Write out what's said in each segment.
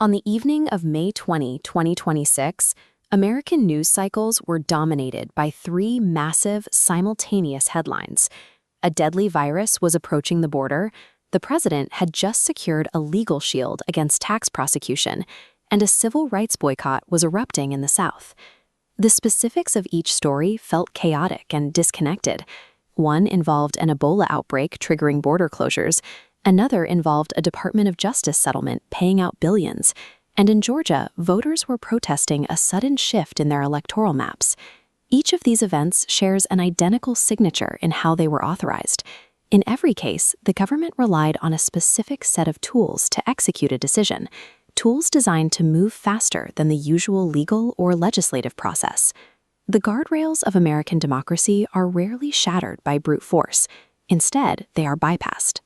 On the evening of May 20, 2026, American news cycles were dominated by three massive, simultaneous headlines. A deadly virus was approaching the border, the president had just secured a legal shield against tax prosecution, and a civil rights boycott was erupting in the South. The specifics of each story felt chaotic and disconnected. One involved an Ebola outbreak triggering border closures, another involved a Department of Justice settlement paying out billions, and in Georgia, voters were protesting a sudden shift in their electoral maps. Each of these events shares an identical signature in how they were authorized. In every case, the government relied on a specific set of tools to execute a decision, tools designed to move faster than the usual legal or legislative process. The guardrails of American democracy are rarely shattered by brute force. Instead, they are bypassed.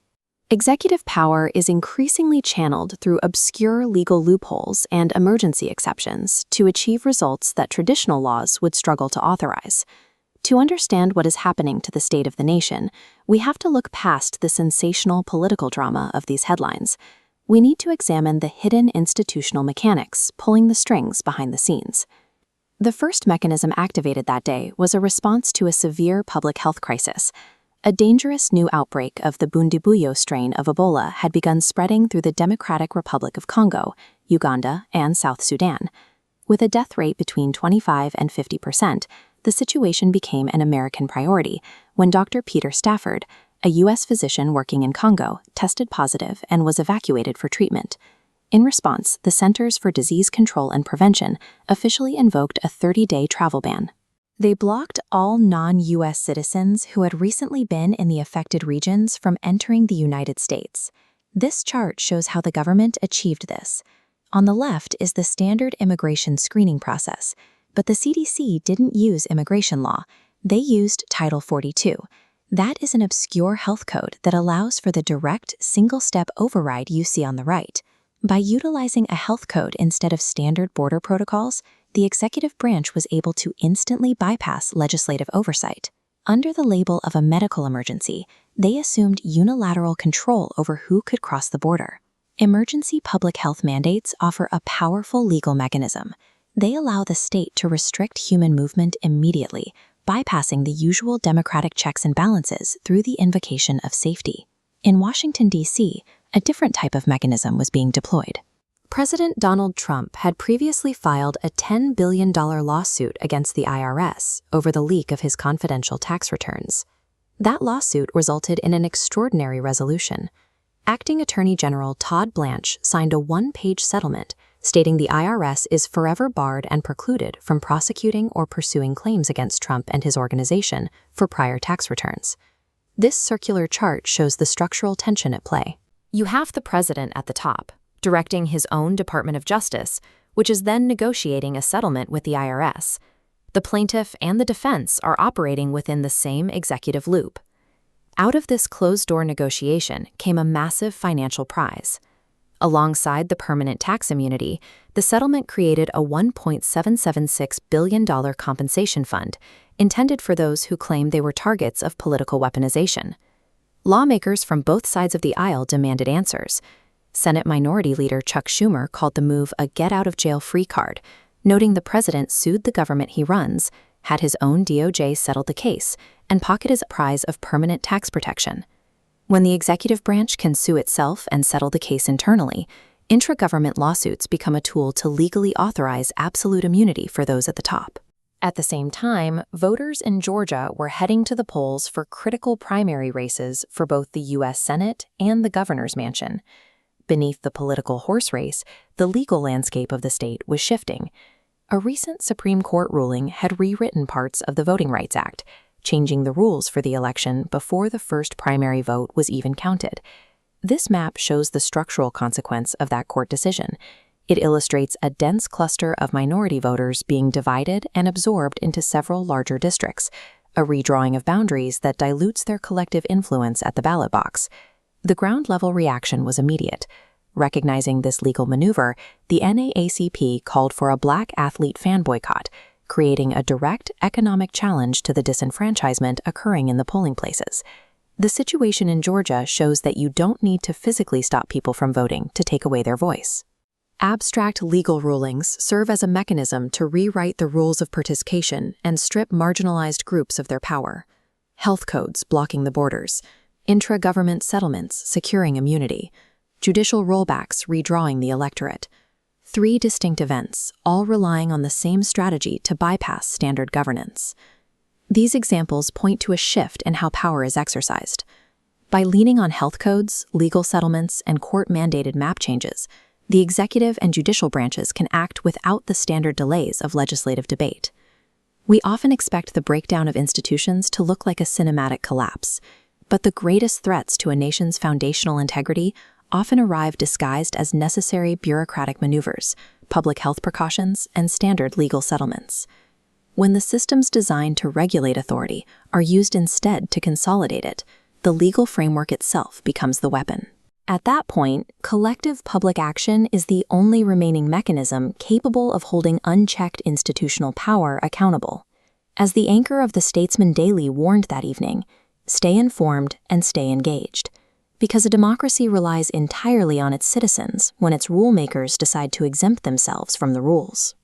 Executive power is increasingly channeled through obscure legal loopholes and emergency exceptions to achieve results that traditional laws would struggle to authorize. To understand what is happening to the state of the nation, we have to look past the sensational political drama of these headlines. We need to examine the hidden institutional mechanics pulling the strings behind the scenes. The first mechanism activated that day was a response to a severe public health crisis. A dangerous new outbreak of the Bundibugyo strain of Ebola had begun spreading through the Democratic Republic of Congo, Uganda, and South Sudan. With a death rate between 25 and 50%, the situation became an American priority when Dr. Peter Stafford, a U.S. physician working in Congo, tested positive and was evacuated for treatment. In response, the Centers for Disease Control and Prevention officially invoked a 30-day travel ban. They blocked all non-U.S. citizens who had recently been in the affected regions from entering the United States. This chart shows how the government achieved this. On the left is the standard immigration screening process, but the CDC didn't use immigration law. They used Title 42. That is an obscure health code that allows for the direct, single-step override you see on the right. By utilizing a health code instead of standard border protocols, the executive branch was able to instantly bypass legislative oversight. Under the label of a medical emergency, they assumed unilateral control over who could cross the border. Emergency public health mandates offer a powerful legal mechanism. They allow the state to restrict human movement immediately, bypassing the usual democratic checks and balances through the invocation of safety. In Washington, D.C., a different type of mechanism was being deployed. President Donald Trump had previously filed a $10 billion lawsuit against the IRS over the leak of his confidential tax returns. That lawsuit resulted in an extraordinary resolution. Acting Attorney General Todd Blanche signed a one-page settlement stating the IRS is forever barred and precluded from prosecuting or pursuing claims against Trump and his organization for prior tax returns. This circular chart shows the structural tension at play. You have the president at the top, directing his own Department of Justice, which is then negotiating a settlement with the IRS. The plaintiff and the defense are operating within the same executive loop. Out of this closed-door negotiation came a massive financial prize. Alongside the permanent tax immunity, the settlement created a $1.776 billion compensation fund intended for those who claim they were targets of political weaponization. Lawmakers from both sides of the aisle demanded answers. Senate Minority Leader Chuck Schumer called the move a get-out-of-jail-free card, noting the president sued the government he runs, had his own DOJ settle the case, and pocketed a prize of permanent tax protection. When the executive branch can sue itself and settle the case internally, intra-government lawsuits become a tool to legally authorize absolute immunity for those at the top. At the same time, voters in Georgia were heading to the polls for critical primary races for both the U.S. Senate and the governor's mansion. Beneath the political horse race, the legal landscape of the state was shifting. A recent Supreme Court ruling had rewritten parts of the Voting Rights Act, changing the rules for the election before the first primary vote was even counted. This map shows the structural consequence of that court decision. It illustrates a dense cluster of minority voters being divided and absorbed into several larger districts, a redrawing of boundaries that dilutes their collective influence at the ballot box. The ground-level reaction was immediate. Recognizing this legal maneuver, the NAACP called for a black athlete fan boycott, creating a direct economic challenge to the disenfranchisement occurring in the polling places. The situation in Georgia shows that you don't need to physically stop people from voting to take away their voice. Abstract legal rulings serve as a mechanism to rewrite the rules of participation and strip marginalized groups of their power. Health codes blocking the borders, intra-government settlements securing immunity, judicial rollbacks redrawing the electorate. 3 distinct events, all relying on the same strategy to bypass standard governance. These examples point to a shift in how power is exercised. By leaning on health codes, legal settlements, and court-mandated map changes, the executive and judicial branches can act without the standard delays of legislative debate. We often expect the breakdown of institutions to look like a cinematic collapse, but the greatest threats to a nation's foundational integrity often arrive disguised as necessary bureaucratic maneuvers, public health precautions, and standard legal settlements. When the systems designed to regulate authority are used instead to consolidate it, the legal framework itself becomes the weapon. At that point, collective public action is the only remaining mechanism capable of holding unchecked institutional power accountable. As the anchor of the Statesman Daily warned that evening, stay informed and stay engaged. Because a democracy relies entirely on its citizens when its rule makers decide to exempt themselves from the rules.